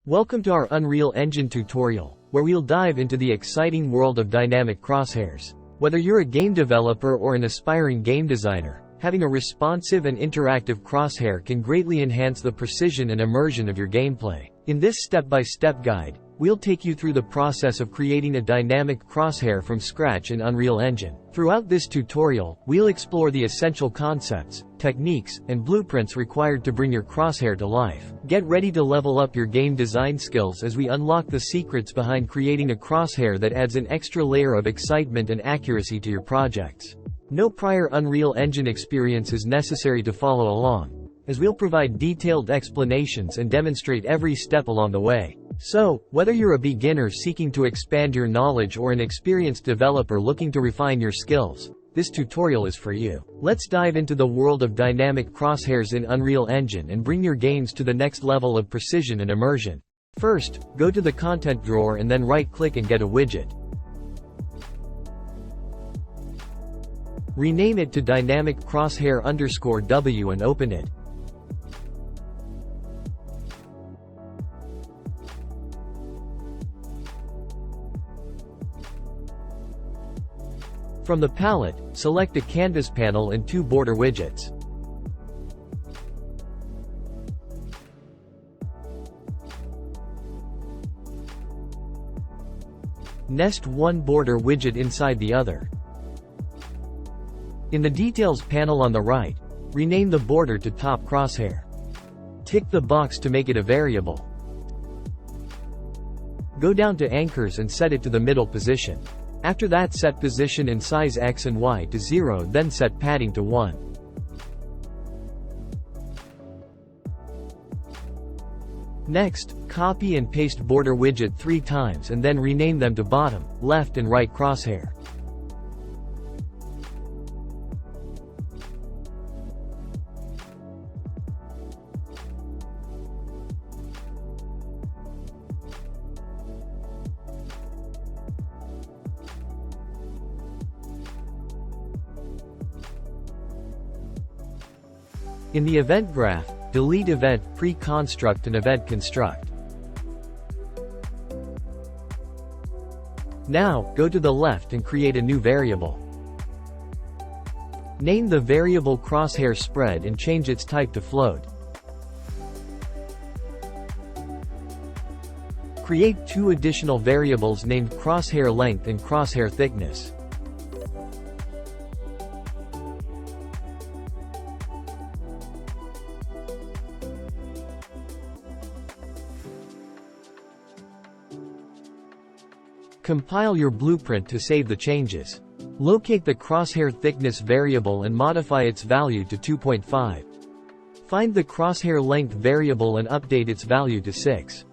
Welcome to our Unreal Engine tutorial, where we'll dive into the exciting world of dynamic crosshairs. Whether you're a game developer or an aspiring game designer, having a responsive and interactive crosshair can greatly enhance the precision and immersion of your gameplay. In this step-by-step guide, we'll take you through the process of creating a dynamic crosshair from scratch in Unreal Engine. Throughout this tutorial, we'll explore the essential concepts, techniques, and blueprints required to bring your crosshair to life. Get ready to level up your game design skills as we unlock the secrets behind creating a crosshair that adds an extra layer of excitement and accuracy to your projects. No prior Unreal Engine experience is necessary to follow along, as we'll provide detailed explanations and demonstrate every step along the way. So, whether you're a beginner seeking to expand your knowledge or an experienced developer looking to refine your skills, this tutorial is for you. Let's dive into the world of dynamic crosshairs in Unreal Engine and bring your games to the next level of precision and immersion. First, go to the content drawer and then right-click and get a widget. Rename it to Dynamic Crosshair _W and open it. From the palette, select a canvas panel and two border widgets. Nest one border widget inside the other. In the Details panel on the right, rename the border to Top Crosshair. Tick the box to make it a variable. Go down to Anchors and set it to the middle position. After that, set position and size X and Y to 0, then set padding to 1. Next, copy and paste border widget 3 times and then rename them to Bottom, Left and Right Crosshair. In the event graph, delete event pre-construct and event construct. Now, go to the left and create a new variable. Name the variable crosshair spread and change its type to float. Create 2 additional variables named crosshair length and crosshair thickness. Compile your blueprint to save the changes. Locate the crosshair thickness variable and modify its value to 2.5. Find the crosshair length variable and update its value to 6.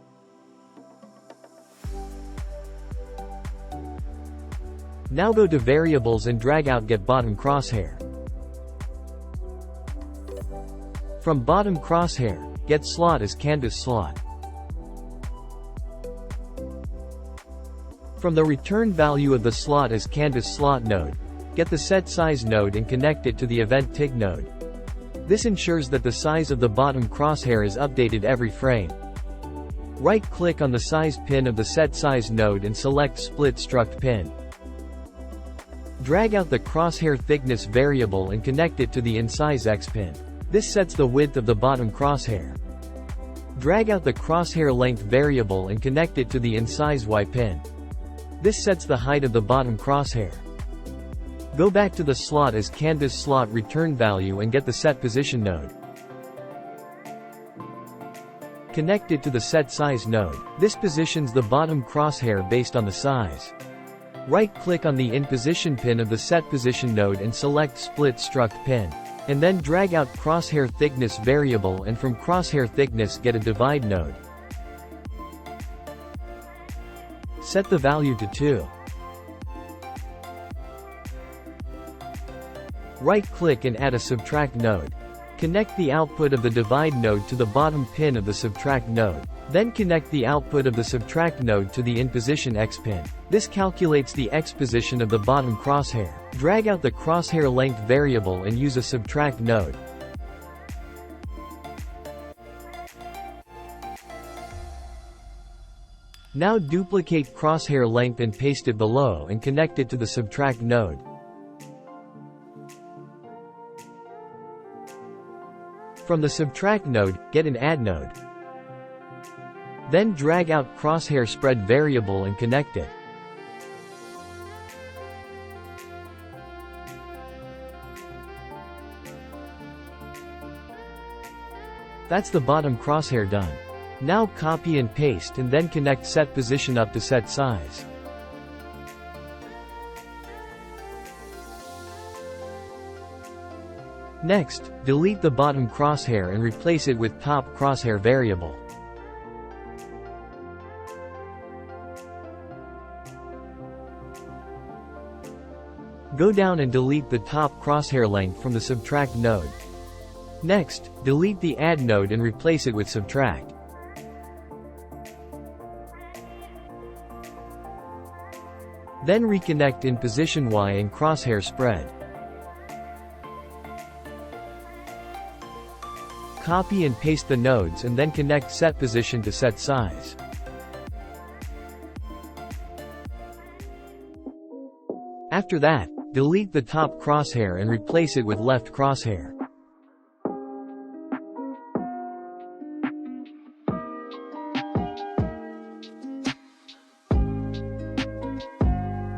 Now go to Variables and drag out Get Bottom Crosshair. From Bottom Crosshair, get Slot as Canvas Slot. From the return value of the Slot as Canvas Slot node, get the Set Size node and connect it to the Event TIG node. This ensures that the size of the bottom crosshair is updated every frame. Right-click on the Size pin of the Set Size node and select Split Struct Pin. Drag out the crosshair thickness variable and connect it to the InSize X pin. This sets the width of the bottom crosshair. Drag out the crosshair length variable and connect it to the InSize Y pin. This sets the height of the bottom crosshair. Go back to the Slot as Canvas Slot return value and get the Set Position node. Connect it to the Set Size node. This positions the bottom crosshair based on the size. Right-click on the In Position pin of the Set Position node and select Split Struct Pin. And then drag out Crosshair Thickness variable and from Crosshair Thickness get a Divide node. Set the value to 2. Right-click and add a Subtract node. Connect the output of the Divide node to the bottom pin of the Subtract node. Then connect the output of the Subtract node to the In Position X pin. This calculates the X position of the bottom crosshair. Drag out the crosshair length variable and use a Subtract node. Now duplicate crosshair length and paste it below and connect it to the subtract node. From the subtract node, get an add node. Then drag out crosshair spread variable and connect it. That's the bottom crosshair done. Now copy and paste and then connect set position up to set size. Next, delete the bottom crosshair and replace it with top crosshair variable. Go down and delete the top crosshair length from the subtract node. Next, delete the add node and replace it with subtract. Then reconnect in position Y and crosshair spread. Copy and paste the nodes and then connect set position to set size. After that, delete the top crosshair and replace it with left crosshair.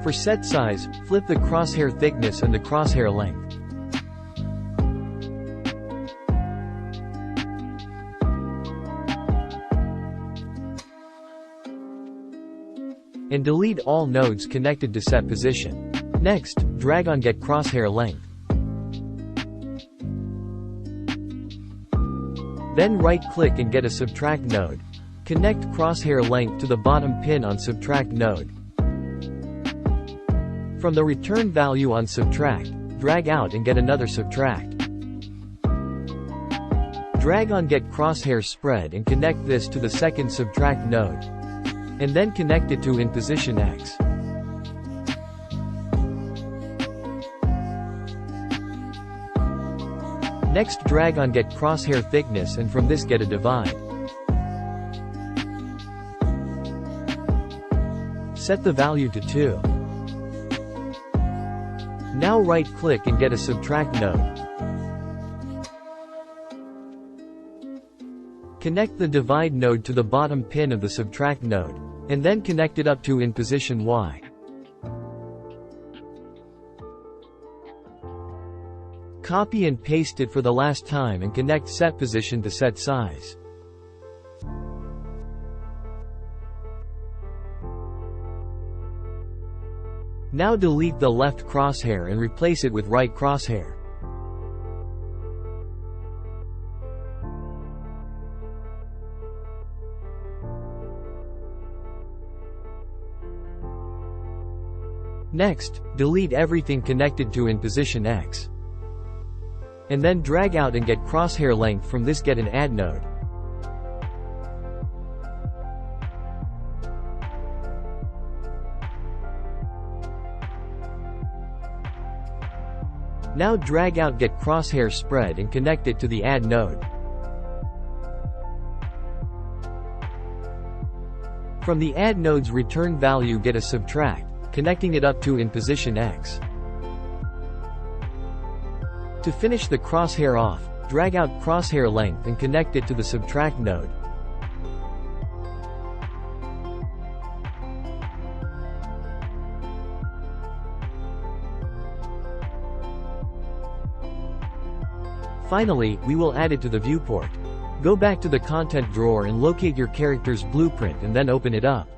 For set size, flip the crosshair thickness and the crosshair length. And delete all nodes connected to set position. Next, drag on get crosshair length. Then right-click and get a subtract node. Connect crosshair length to the bottom pin on subtract node. From the return value on subtract, drag out and get another subtract. Drag on get crosshair spread and connect this to the second subtract node. And then connect it to in position X. Next drag on get crosshair thickness and from this get a divide. Set the value to 2. Now right-click and get a subtract node. Connect the divide node to the bottom pin of the subtract node, and then connect it up to in position Y. Copy and paste it for the last time and connect set position to set size. Now delete the left crosshair and replace it with right crosshair. Next, delete everything connected to in position X. And then drag out and get crosshair length from this get an add node. Now drag out get crosshair spread and connect it to the add node. From the add node's return value get a subtract, connecting it up to in position X. To finish the crosshair off, drag out crosshair length and connect it to the subtract node. Finally, we will add it to the viewport. Go back to the content drawer and locate your character's blueprint and then open it up.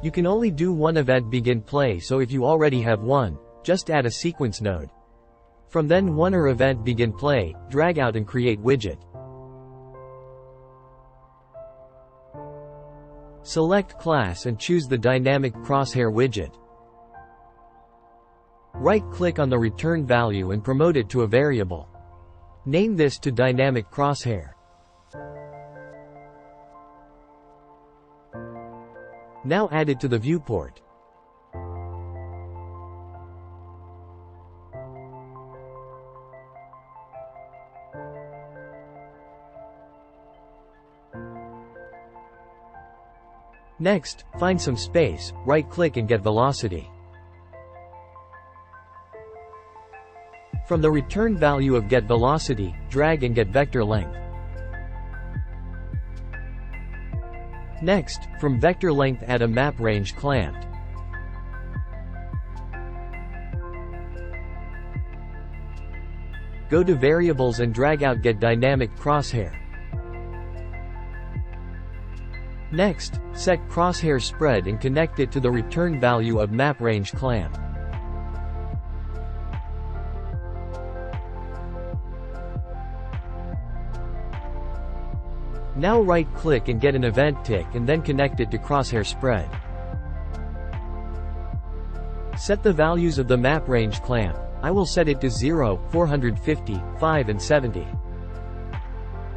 You can only do one event begin play, so if you already have one, just add a sequence node. From then one or event begin play, drag out and create widget. Select class and choose the Dynamic Crosshair widget. Right-click on the return value and promote it to a variable. Name this to Dynamic Crosshair. Now add it to the viewport. Next, find some space, right-click and get velocity. From the return value of get velocity, drag and get vector length. Next, from vector length add a map range clamped. Go to variables and drag out get dynamic crosshair. Next, set crosshair spread and connect it to the return value of map range clamp. Now right-click and get an event tick and then connect it to crosshair spread. Set the values of the map range clamp. I will set it to 0, 450, 5 and 70.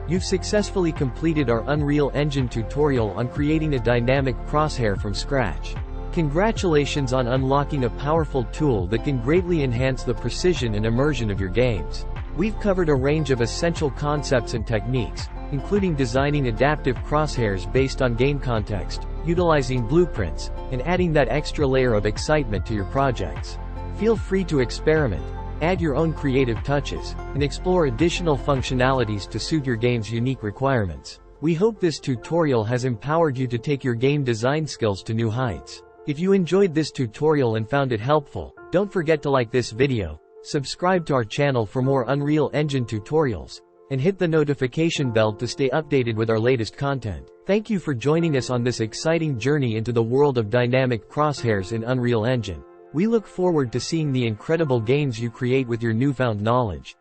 You've successfully completed our Unreal Engine tutorial on creating a dynamic crosshair from scratch. Congratulations on unlocking a powerful tool that can greatly enhance the precision and immersion of your games. We've covered a range of essential concepts and techniques, including designing adaptive crosshairs based on game context, utilizing blueprints, and adding that extra layer of excitement to your projects. Feel free to experiment, add your own creative touches, and explore additional functionalities to suit your game's unique requirements. We hope this tutorial has empowered you to take your game design skills to new heights. If you enjoyed this tutorial and found it helpful, don't forget to like this video, subscribe to our channel for more Unreal Engine tutorials, and hit the notification bell to stay updated with our latest content. Thank you for joining us on this exciting journey into the world of dynamic crosshairs in Unreal Engine. We look forward to seeing the incredible games you create with your newfound knowledge.